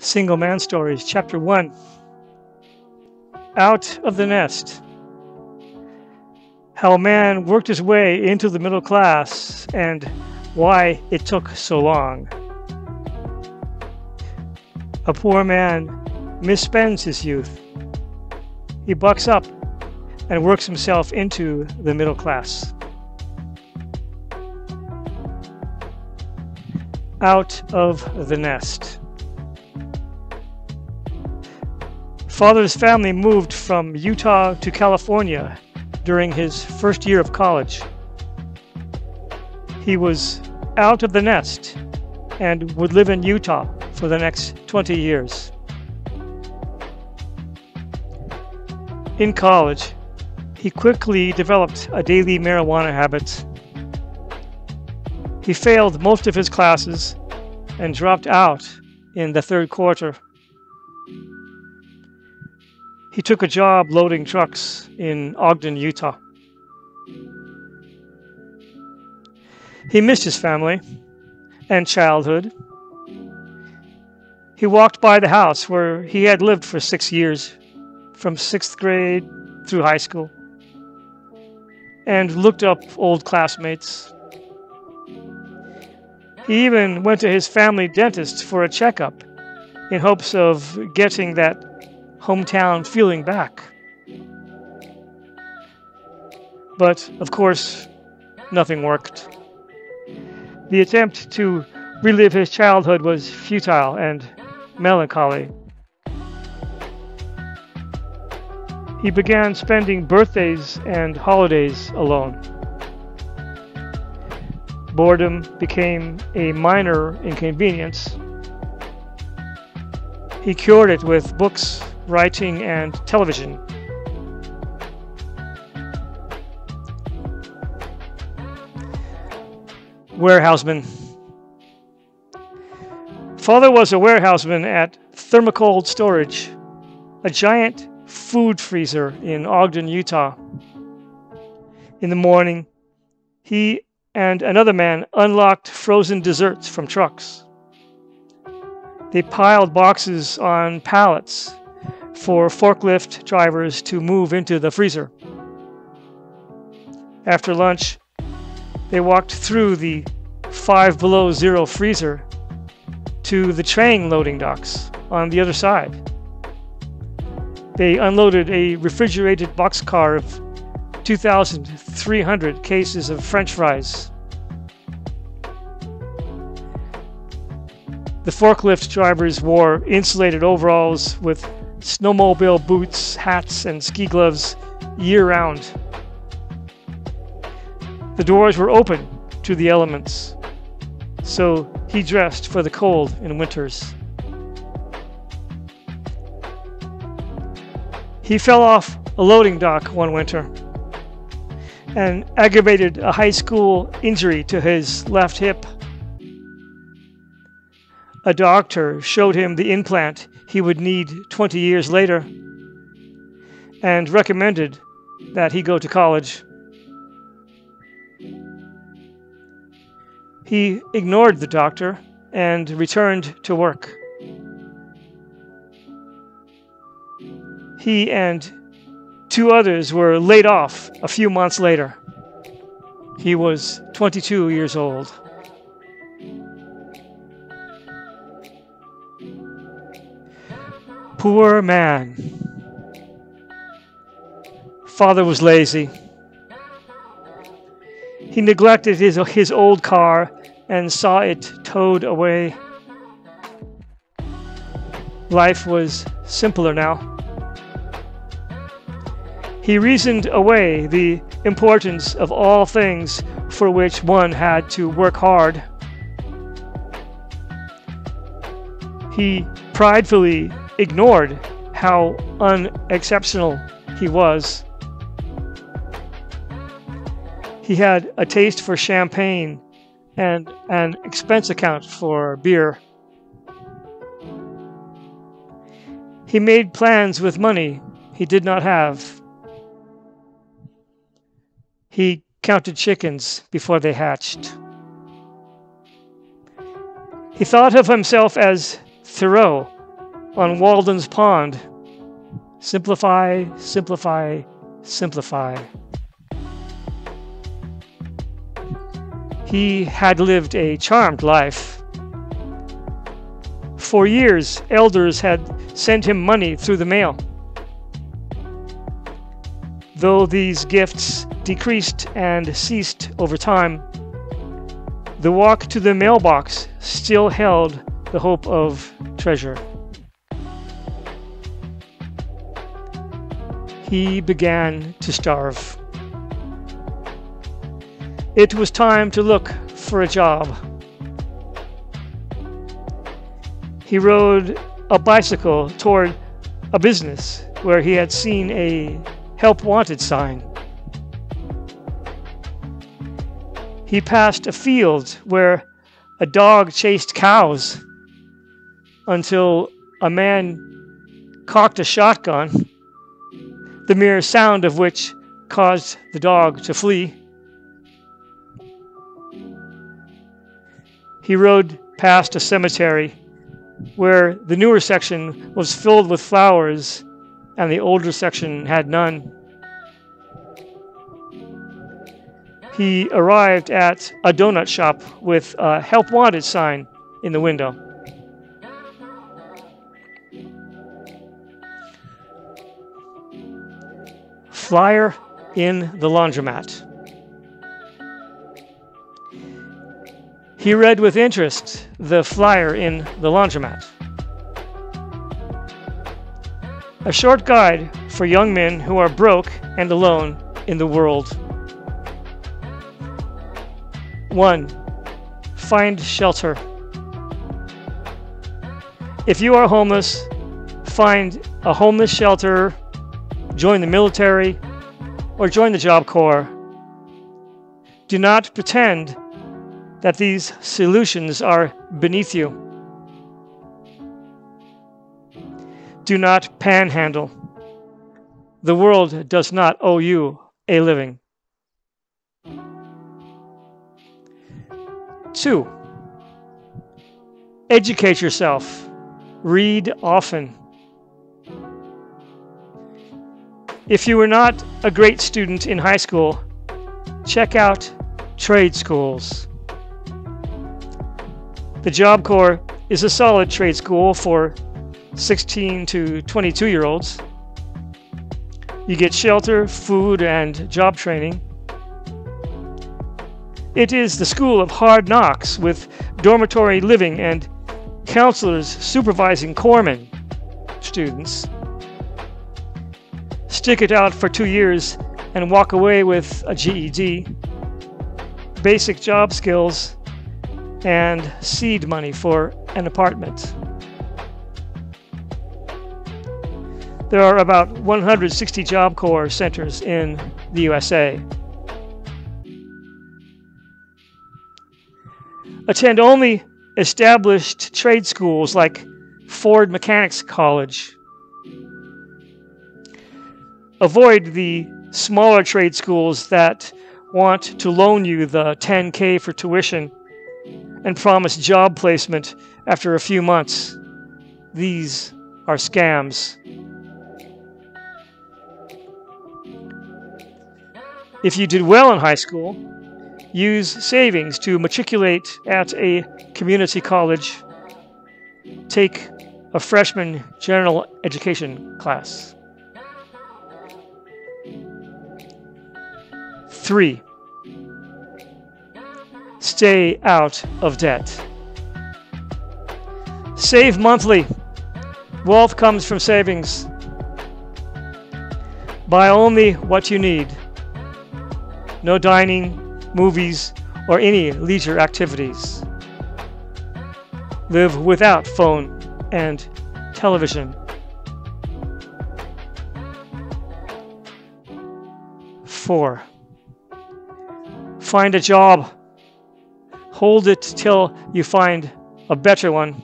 Single Man Stories, Chapter 1. Out of the Nest. How a man worked his way into the middle class and why it took so long. A poor man misspends his youth. He bucks up and works himself into the middle class. Out of the Nest. Father's family moved from Utah to California during his first year of college. He was out of the nest and would live in Utah for the next 20 years. In college, he quickly developed a daily marijuana habit. He failed most of his classes and dropped out in the third quarter. He took a job loading trucks in Ogden, Utah. He missed his family and childhood. He walked by the house where he had lived for 6 years, from 6th grade through high school, and looked up old classmates. He even went to his family dentist for a checkup in hopes of getting that hometown feeling back. But, of course, nothing worked. The attempt to relive his childhood was futile and melancholy. He began spending birthdays and holidays alone. Boredom became a minor inconvenience. He cured it with books, writing, and television. Warehouseman. Father was a warehouseman at Thermocold Storage, a giant food freezer in Ogden, Utah. In the morning, he and another man unlocked frozen desserts from trucks. They piled boxes on pallets for forklift drivers to move into the freezer. After lunch, they walked through the 5 below zero freezer to the train loading docks on the other side. They unloaded a refrigerated boxcar of 2,300 cases of French fries. The forklift drivers wore insulated overalls with snowmobile boots, hats, and ski gloves year-round. The doors were open to the elements, so he dressed for the cold in winters. He fell off a loading dock one winter and aggravated a high school injury to his left hip. A doctor showed him the implant he would need 20 years later and recommended that he go to college. He ignored the doctor and returned to work. He and 2 others were laid off a few months later. He was 22 years old. Poor man. Father was lazy. He neglected his old car and saw it towed away. Life was simpler now. He reasoned away the importance of all things for which one had to work hard. He pridefully ignored how unexceptional he was. He had a taste for champagne and an expense account for beer. He made plans with money he did not have. He counted chickens before they hatched. He thought of himself as Thoreau, on Walden's Pond. Simplify, simplify, simplify. He had lived a charmed life. For years, elders had sent him money through the mail. Though these gifts decreased and ceased over time, the walk to the mailbox still held the hope of treasure. He began to starve. It was time to look for a job. He rode a bicycle toward a business where he had seen a help wanted sign. He passed a field where a dog chased cows until a man cocked a shotgun, the mere sound of which caused the dog to flee. He rode past a cemetery where the newer section was filled with flowers and the older section had none. He arrived at a donut shop with a help wanted sign in the window. Flyer in the laundromat. He read with interest the flyer in the laundromat. A short guide for young men who are broke and alone in the world. 1. Find shelter. If you are homeless, find a homeless shelter, join the military, or join the Job Corps. Do not pretend that these solutions are beneath you. Do not panhandle. The world does not owe you a living. 2. Educate yourself. Read often. If you were not a great student in high school, check out trade schools. The Job Corps is a solid trade school for 16 to 22-year-olds. You get shelter, food, and job training. It is the school of hard knocks with dormitory living and counselors supervising corpsmen students. Stick it out for 2 years and walk away with a GED, basic job skills, and seed money for an apartment. There are about 160 Job Corps centers in the USA. Attend only established trade schools like Ford Mechanics College. Avoid the smaller trade schools that want to loan you the $10K for tuition and promise job placement after a few months. These are scams. If you did well in high school, use savings to matriculate at a community college. Take a freshman general education class. 3. Stay out of debt. Save monthly. Wealth comes from savings. Buy only what you need. No dining, movies, or any leisure activities. Live without phone and television. 4. Find a job. Hold it till you find a better one.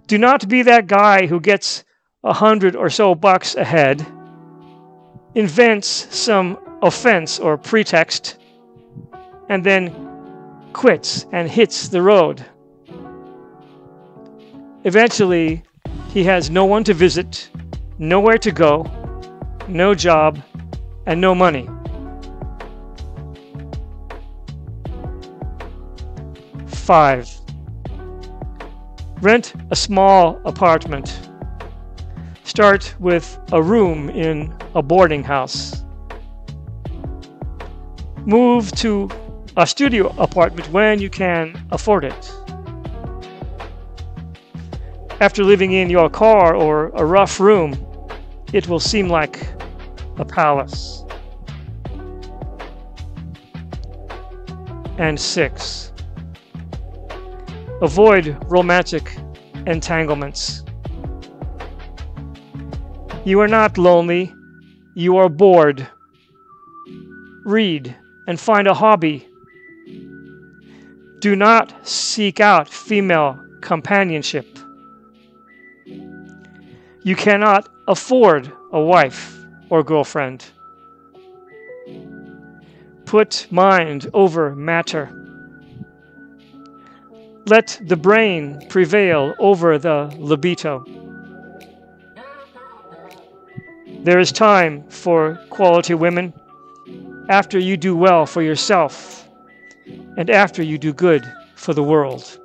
Do not be that guy who gets $100 or so ahead, invents some offense or pretext, and then quits and hits the road. Eventually, he has no one to visit, nowhere to go, no job, and no money. 5. Rent a small apartment. Start with a room in a boarding house. Move to a studio apartment when you can afford it. After living in your car or a rough room, it will seem like a palace. And 6. Avoid romantic entanglements. You are not lonely, you are bored. Read and find a hobby. Do not seek out female companionship. You cannot afford a wife or girlfriend. Put mind over matter. Let the brain prevail over the libido. There is time for quality women after you do well for yourself and after you do good for the world.